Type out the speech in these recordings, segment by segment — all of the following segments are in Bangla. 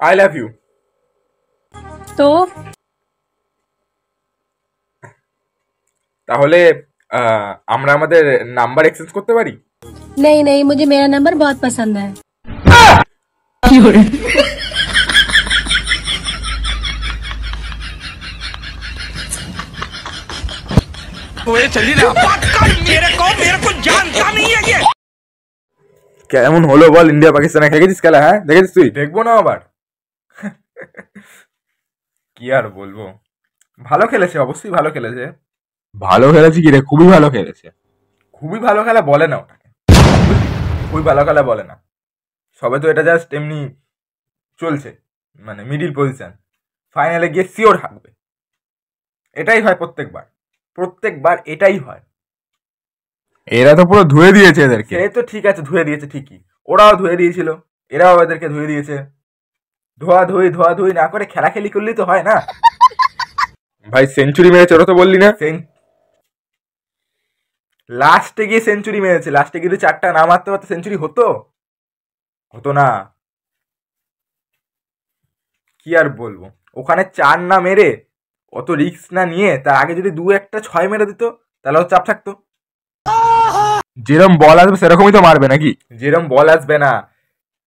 I love you. तो তাহলে আমরা আমাদের নাম্বার এক্সচেঞ্জ করতে পারি? नहीं नहीं, मुझे मेरा नंबर बहुत पसंद है। কেমন হলো বল? ইন্ডিয়া পাকিস্তানে খেয়েছিস খেলা? হ্যাঁ দেখেছিস তুই? দেখবো না আবার? কি আর বলবো, ভালো খেলেছে, অবশ্যই ভালো খেলেছে। ভালো খেলেছে কি রে? খুবই ভালো খেলেছে। খুবই ভালো খেলা বলে না ওটাকে, খুবই ভালো খেলা বলে না। সবে তো এটা জাস্ট এমনি চলছে, মানে মিডিল পজিশন। ফাইনালে গিয়ে শিওর থাকবে, এটাই হয় প্রত্যেকবার, প্রত্যেকবার এটাই হয়। এরা তো পুরো ধুয়ে দিয়েছে এদেরকে। সে তো ঠিক আছে, ধুয়ে দিয়েছে ঠিকই, ওরাও ধুয়ে দিয়েছিল, এরাও এদেরকে ধুয়ে দিয়েছে। ধোয়া ধুই না করে খেলাখেলি করলেই তো হয় না। ভাই সেঞ্চুরি মেরেছে, ওরা তো বললি না? লাস্টে গিয়ে সেঞ্চুরি মেরেছে, লাস্টে গিয়ে যদি 4টা না মারতে পারতো সেঞ্চুরি হতো? হতো না। কি আর বলবো, ওখানে 4 না মেরে, অত রিস্ক না নিয়ে তার আগে যদি 2-1টা 6 মেরে দিত তাহলে চাপ থাকতো। যেরকম বল আসবে সেরকমই তো মারবে নাকি? যেরকম বল আসবে না,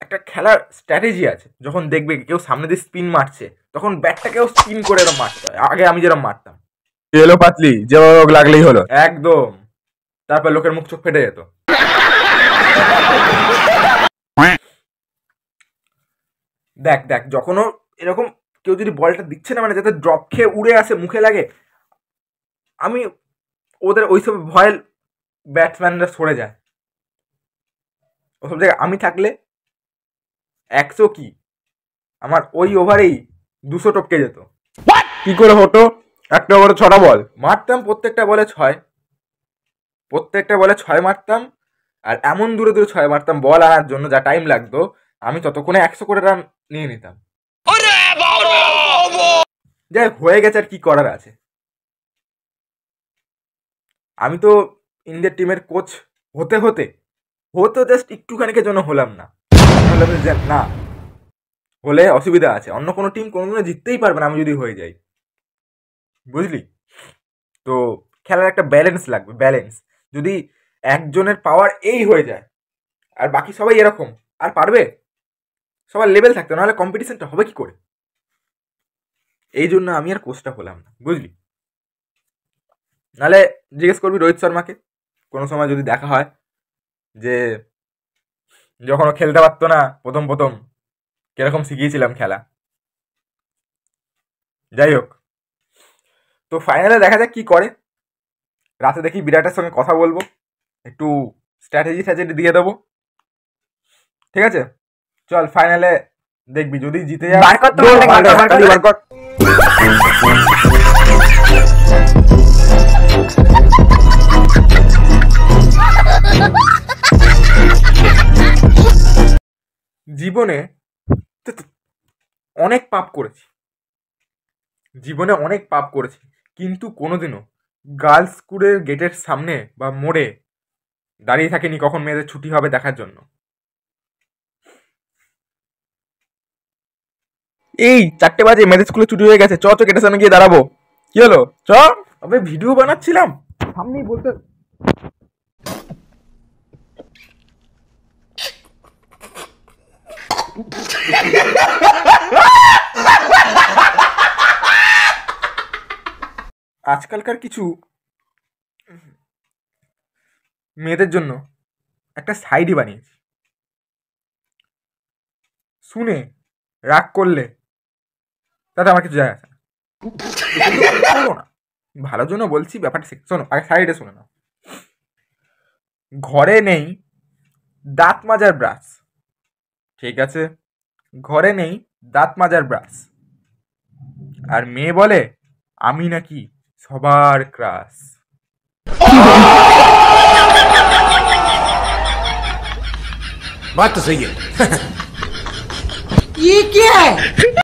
একটা খেলার স্ট্র্যাটেজি আছে। যখন দেখবে কেউ সামনে দিয়ে স্পিন মারছে, তখন ব্যাটটাকেও স্পিন করে এরকম মারতে হয়। আগে আমি যেরকম মারতাম, এলো পাতলি যেভাবে লাগলেই হলো, একদম। তারপর লোকের মুখ চোখ ফেটে যেত। দেখ দেখ, যখনও এরকম কেউ যদি বলটা দিচ্ছে না, মানে যাতে ড্রপ খেয়ে উড়ে আসে মুখে লাগে, আমি ওদের ওইসব ভয়ের ব্যাটসম্যানরা সরে যায়। ওসব জায়গায় আমি থাকলে 100 কি, আমার ওই ওভারেই 200 টপকে যেত। কি করে হতো? একটা ওভারে 6টা বল মারতাম, প্রত্যেকটা বলে 6, প্রত্যেকটা বলে 6 মারতাম। আর এমন দূরে দূরে 6 মারতাম, বল আনার জন্য যা টাইম লাগতো আমি ততক্ষণে 100 করে রান নিয়ে নিতাম। যাই হয়ে গেছে, আর কি করার আছে। আমি তো ইন্ডিয়ার টিমের কোচ হতে হতে জাস্ট একটুখানিকের জন্য হলাম না, না হলে অসুবিধা আছে। অন্য কোনো টিম কোনোদিনও জিততেই পারবে না আমি যদি হয়ে যাই, বুঝলি? তো খেলার একটা ব্যালেন্স লাগবে, ব্যালেন্স। যদি একজনের পাওয়ার এই হয়ে যায় আর বাকি সবাই এরকম, আর পারবে? সবার লেভেল থাকতে, নাহলে কম্পিটিশনটা হবে কি করে? এই জন্য আমি আর কোচটা হলাম না, বুঝলি? নাহলে জিজ্ঞেস করবি রোহিত শর্মাকে, কোনো সময় যদি দেখা হয় যে যখন ও খেলতে পারতো না প্রথম প্রথম কিরকম শিখিয়েছিলাম খেলা। যাই হোক, তো ফাইনালে দেখা যাক কি করে। রাতে দেখি বিরাটের সঙ্গে কথা বলবো, একটু স্ট্র্যাটেজি দিয়ে দেবো, ঠিক আছে? চল ফাইনালে দেখবি, যদি জিতে যায় জীবনে অনেক পাপ করেছি, জীবনে অনেক পাপ করেছি, কিন্তু কোনোদিনও গার্লস স্কুলের গেটের সামনে বা মোড়ে দাঁড়িয়ে থাকিনি কখন মেয়েদের ছুটি হবে দেখার জন্য। এই 4টে বাজে, মেয়েদের স্কুলে ছুটি হয়ে গেছে, চ গেটের সামনে গিয়ে দাঁড়াবো। কি হলো? চ। আবে ভিডিও বানাচ্ছিলাম, সামনেই বলতে। আজকালকার কিছু মেয়েদের জন্য একটা সাইডই বানিয়েছি, শুনে রাগ করলে তাতে আমার কিছু যায় আসে না, ভালোর জন্য বলছি ব্যাপারটা। শোনো আগে, সাইডে শুনে নাও। ঘরে নেই দাঁত মাজার ব্রাশ, ঠিক আছে? ঘরে নেই দাঁত মাজার ব্রাশ, আর মেয়ে বলে আমি নাকি সবার ক্রাশ। बात तो सही है। ये क्या है?